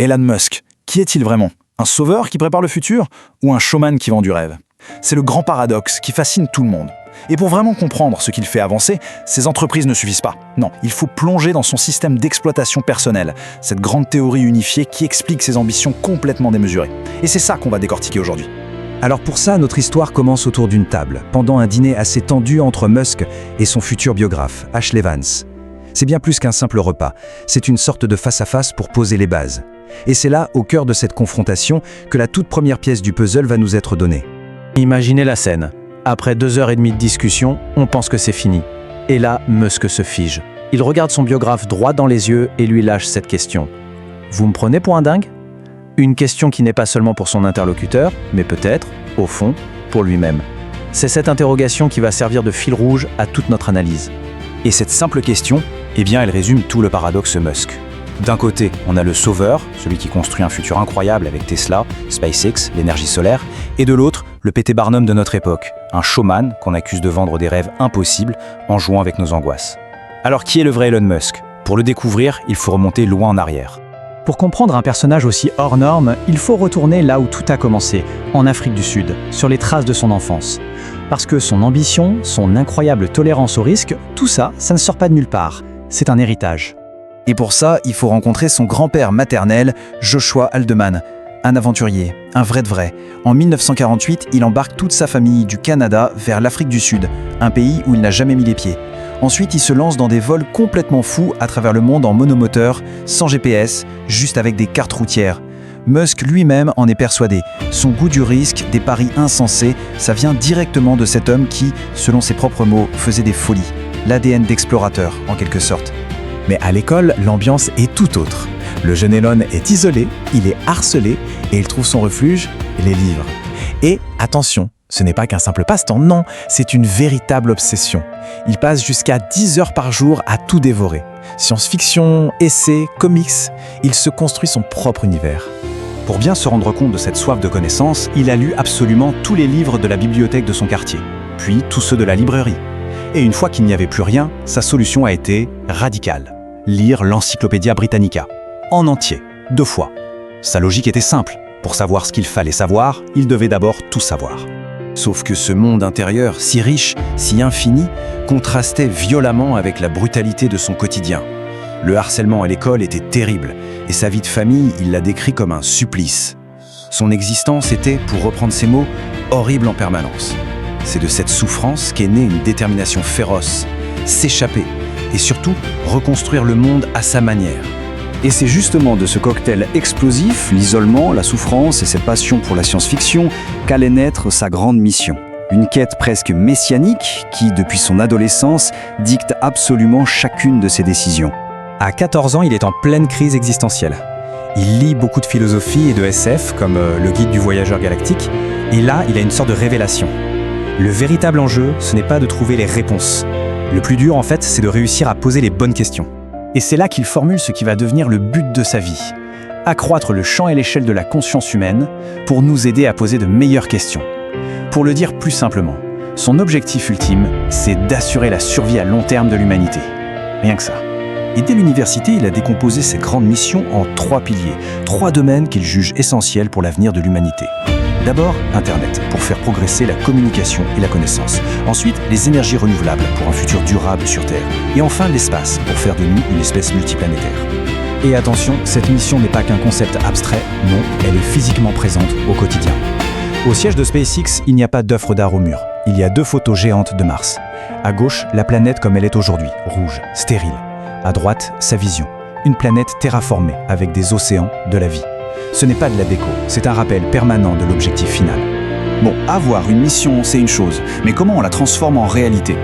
Elon Musk, qui est-il vraiment? Un sauveur qui prépare le futur ou un showman qui vend du rêve? C'est le grand paradoxe qui fascine tout le monde. Et pour vraiment comprendre ce qu'il fait avancer, ces entreprises ne suffisent pas. Non, il faut plonger dans son système d'exploitation personnelle, cette grande théorie unifiée qui explique ses ambitions complètement démesurées. Et c'est ça qu'on va décortiquer aujourd'hui. Alors pour ça, notre histoire commence autour d'une table, pendant un dîner assez tendu entre Musk et son futur biographe, Ashley Vance. C'est bien plus qu'un simple repas, c'est une sorte de face-à-face pour poser les bases. Et c'est là, au cœur de cette confrontation, que la toute première pièce du puzzle va nous être donnée. Imaginez la scène. Après 2 heures et demie de discussion, on pense que c'est fini. Et là, Musk se fige. Il regarde son biographe droit dans les yeux et lui lâche cette question. Vous me prenez pour un dingue? Une question qui n'est pas seulement pour son interlocuteur, mais peut-être, au fond, pour lui-même. C'est cette interrogation qui va servir de fil rouge à toute notre analyse. Et cette simple question, elle résume tout le paradoxe Musk. D'un côté, on a le sauveur, celui qui construit un futur incroyable avec Tesla, SpaceX, l'énergie solaire, et de l'autre, le P.T. Barnum de notre époque, un showman qu'on accuse de vendre des rêves impossibles en jouant avec nos angoisses. Alors qui est le vrai Elon Musk? Pour le découvrir, il faut remonter loin en arrière. Pour comprendre un personnage aussi hors norme, il faut retourner là où tout a commencé, en Afrique du Sud, sur les traces de son enfance. Parce que son ambition, son incroyable tolérance au risque, tout ça, ça ne sort pas de nulle part. C'est un héritage. Et pour ça, il faut rencontrer son grand-père maternel, Joshua Haldeman, un aventurier, un vrai de vrai. En 1948, il embarque toute sa famille du Canada vers l'Afrique du Sud, un pays où il n'a jamais mis les pieds. Ensuite, il se lance dans des vols complètement fous à travers le monde en monomoteur, sans GPS, juste avec des cartes routières. Musk lui-même en est persuadé. Son goût du risque, des paris insensés, ça vient directement de cet homme qui, selon ses propres mots, faisait des folies. L'ADN d'explorateur, en quelque sorte. Mais à l'école, l'ambiance est tout autre. Le jeune Elon est isolé, il est harcelé et il trouve son refuge, les livres. Et attention, ce n'est pas qu'un simple passe-temps, non, c'est une véritable obsession. Il passe jusqu'à 10 heures par jour à tout dévorer. Science-fiction, essais, comics, il se construit son propre univers. Pour bien se rendre compte de cette soif de connaissances, il a lu absolument tous les livres de la bibliothèque de son quartier, puis tous ceux de la librairie. Et une fois qu'il n'y avait plus rien, sa solution a été radicale. Lire l'Encyclopédia Britannica, en entier, 2 fois. Sa logique était simple. Pour savoir ce qu'il fallait savoir, il devait d'abord tout savoir. Sauf que ce monde intérieur, si riche, si infini, contrastait violemment avec la brutalité de son quotidien. Le harcèlement à l'école était terrible, et sa vie de famille, il l'a décrit comme un supplice. Son existence était, pour reprendre ses mots, horrible en permanence. C'est de cette souffrance qu'est née une détermination féroce, s'échapper, et surtout reconstruire le monde à sa manière. Et c'est justement de ce cocktail explosif, l'isolement, la souffrance et cette passion pour la science-fiction, qu'allait naître sa grande mission. Une quête presque messianique qui, depuis son adolescence, dicte absolument chacune de ses décisions. À 14 ans, il est en pleine crise existentielle. Il lit beaucoup de philosophie et de SF, comme le Guide du voyageur galactique, et là, il a une sorte de révélation. Le véritable enjeu, ce n'est pas de trouver les réponses. Le plus dur, en fait, c'est de réussir à poser les bonnes questions. Et c'est là qu'il formule ce qui va devenir le but de sa vie. Accroître le champ et l'échelle de la conscience humaine pour nous aider à poser de meilleures questions. Pour le dire plus simplement, son objectif ultime, c'est d'assurer la survie à long terme de l'humanité. Rien que ça. Et dès l'université, il a décomposé ses grandes missions en 3 piliers, 3 domaines qu'il juge essentiels pour l'avenir de l'humanité. D'abord, Internet, pour faire progresser la communication et la connaissance. Ensuite, les énergies renouvelables, pour un futur durable sur Terre. Et enfin, l'espace, pour faire de nous une espèce multiplanétaire. Et attention, cette mission n'est pas qu'un concept abstrait, non, elle est physiquement présente au quotidien. Au siège de SpaceX, il n'y a pas d'œuvre d'art au mur. Il y a 2 photos géantes de Mars. À gauche, la planète comme elle est aujourd'hui, rouge, stérile. À droite, sa vision. Une planète terraformée, avec des océans, de la vie. Ce n'est pas de la déco, c'est un rappel permanent de l'objectif final. Bon, avoir une mission, c'est une chose, mais comment on la transforme en réalité?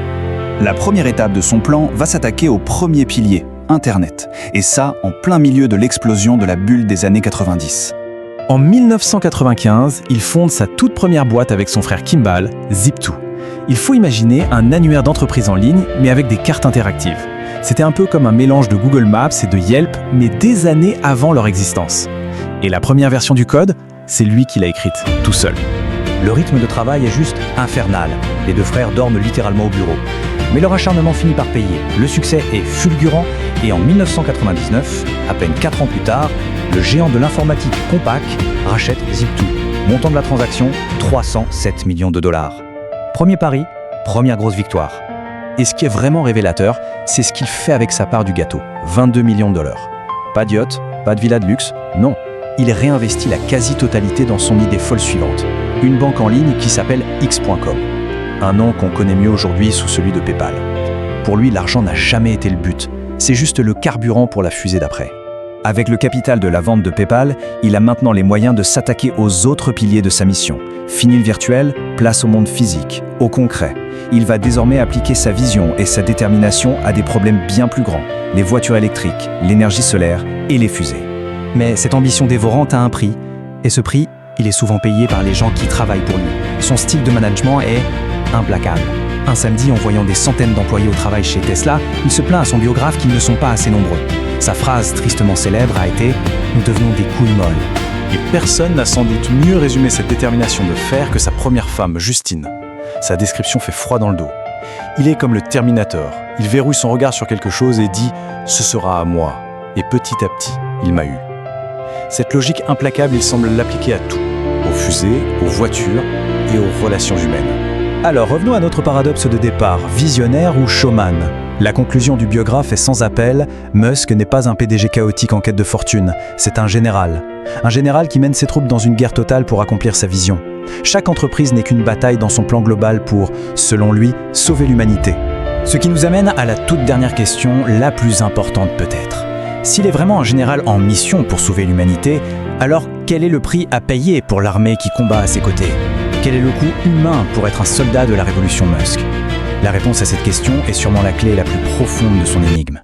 La première étape de son plan va s'attaquer au premier pilier, Internet. Et ça, en plein milieu de l'explosion de la bulle des années 90. En 1995, il fonde sa toute première boîte avec son frère Kimball, Zip2. Il faut imaginer un annuaire d'entreprise en ligne, mais avec des cartes interactives. C'était un peu comme un mélange de Google Maps et de Yelp, mais des années avant leur existence. Et la première version du code, c'est lui qui l'a écrite, tout seul. Le rythme de travail est juste infernal. Les 2 frères dorment littéralement au bureau. Mais leur acharnement finit par payer. Le succès est fulgurant et en 1999, à peine 4 ans plus tard, le géant de l'informatique Compaq rachète Zip2. Montant de la transaction, 307 millions de dollars. Premier pari, première grosse victoire. Et ce qui est vraiment révélateur, c'est ce qu'il fait avec sa part du gâteau, 22 millions de dollars. Pas de yacht, pas de villa de luxe, non. Il réinvestit la quasi-totalité dans son idée folle suivante, une banque en ligne qui s'appelle X.com. Un nom qu'on connaît mieux aujourd'hui sous celui de PayPal. Pour lui, l'argent n'a jamais été le but, c'est juste le carburant pour la fusée d'après. Avec le capital de la vente de PayPal, il a maintenant les moyens de s'attaquer aux autres piliers de sa mission. Fini le virtuel, place au monde physique, au concret. Il va désormais appliquer sa vision et sa détermination à des problèmes bien plus grands, les voitures électriques, l'énergie solaire et les fusées. Mais cette ambition dévorante a un prix, et ce prix, il est souvent payé par les gens qui travaillent pour lui. Son style de management est implacable. Un samedi, en voyant des centaines d'employés au travail chez Tesla, il se plaint à son biographe qu'ils ne sont pas assez nombreux. Sa phrase tristement célèbre a été « Nous devenons des couilles molles ». Et personne n'a sans doute mieux résumé cette détermination de fer que sa première femme, Justine. Sa description fait froid dans le dos. Il est comme le Terminator. Il verrouille son regard sur quelque chose et dit « Ce sera à moi ». Et petit à petit, il m'a eu. Cette logique implacable, il semble l'appliquer à tout. Aux fusées, aux voitures et aux relations humaines. Alors revenons à notre paradoxe de départ, visionnaire ou showman. La conclusion du biographe est sans appel, Musk n'est pas un PDG chaotique en quête de fortune, c'est un général. Un général qui mène ses troupes dans une guerre totale pour accomplir sa vision. Chaque entreprise n'est qu'une bataille dans son plan global pour, selon lui, sauver l'humanité. Ce qui nous amène à la toute dernière question, la plus importante peut-être. S'il est vraiment un général en mission pour sauver l'humanité, alors quel est le prix à payer pour l'armée qui combat à ses côtés ? Quel est le coût humain pour être un soldat de la révolution Musk ? La réponse à cette question est sûrement la clé la plus profonde de son énigme.